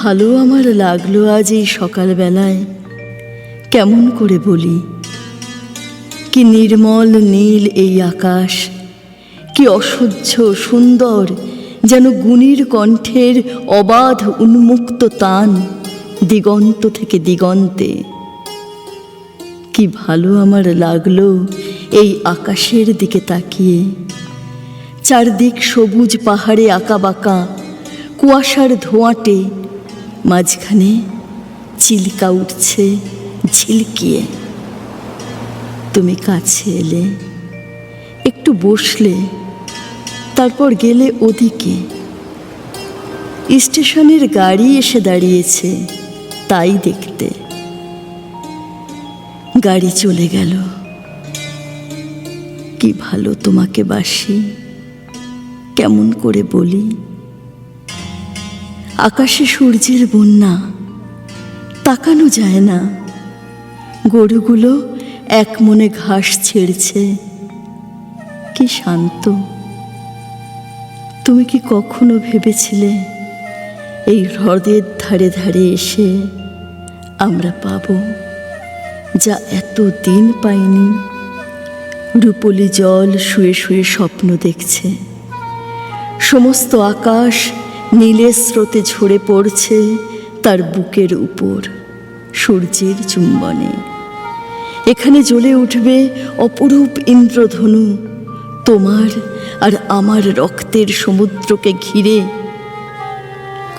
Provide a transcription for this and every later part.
ভালো আমার লাগলো আজ এই সকালবেলায়, কেমন করে বলি। কি নির্মল নীল এই আকাশ, কি অসহ্য সুন্দর, যেন গুণীর কণ্ঠের অবাধ উন্মুক্ত তান দিগন্ত থেকে দিগন্তে। কি ভালো আমার লাগলো এই আকাশের দিকে তাকিয়ে। চারদিক সবুজ পাহাড়ে আঁকা বাঁকা, কুয়াশার ধোঁয়াটে, মাঝখানে চিল্কা উঠছে ঝিলকিয়ে। তুমি কাছে এলে, একটু বসলে, তারপর গেলে ওদিকে। স্টেশনের গাড়ি এসে দাঁড়িয়েছে তাই দেখতে। গাড়ি চলে গেল। কি ভালো তোমাকে বাসি, কেমন করে বলি। আকাশে সূর্যের বন্যা, তাকানো যায় না। গরুগুলো এক মনে ঘাস ছেড়ছে, কি শান্ত। তুমি কি কখনো ভেবেছিলে এই হ্রদের ধারে ধারে এসে আমরা পাবো যা এত দিন পাইনি? রূপলি জল শুয়ে শুয়ে স্বপ্ন দেখছে, সমস্ত আকাশ নীলের স্রোতে ঝরে পড়ছে তার বুকের উপর সূর্যের চুম্বনে। এখানে জ্বলে উঠবে অপরূপ ইন্দ্রধনু, তোমার আর আমার রক্তের সমুদ্রকে ঘিরে।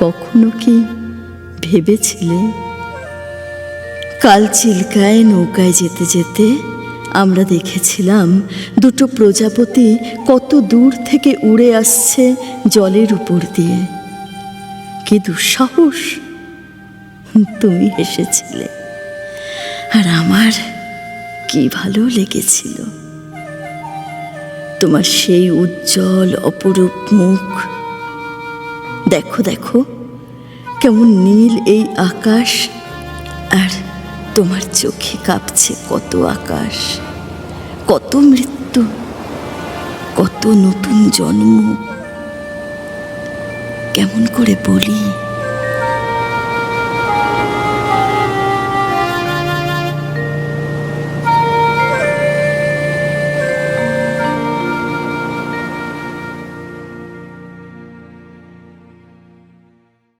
কখনো কি ভেবেছিলে? কাল চিল্কায় নৌকায় যেতে যেতে আমরা দেখেছিলাম দুটো প্রজাপতি কত দূর থেকে উড়ে আসছে জলের উপর দিয়ে। কি দুঃসাহস! তুমি হেসেছিলে, আর আমার কি ভালো লেগেছিল তোমার সেই উজ্জ্বল অপরূপ মুখ। দেখো দেখো কেমন নীল এই আকাশ, আর তোমার চোখে কাঁপছে কত আকাশ, কত মৃত্যু, কত নতুন জন্ম। কেমন করে বলি।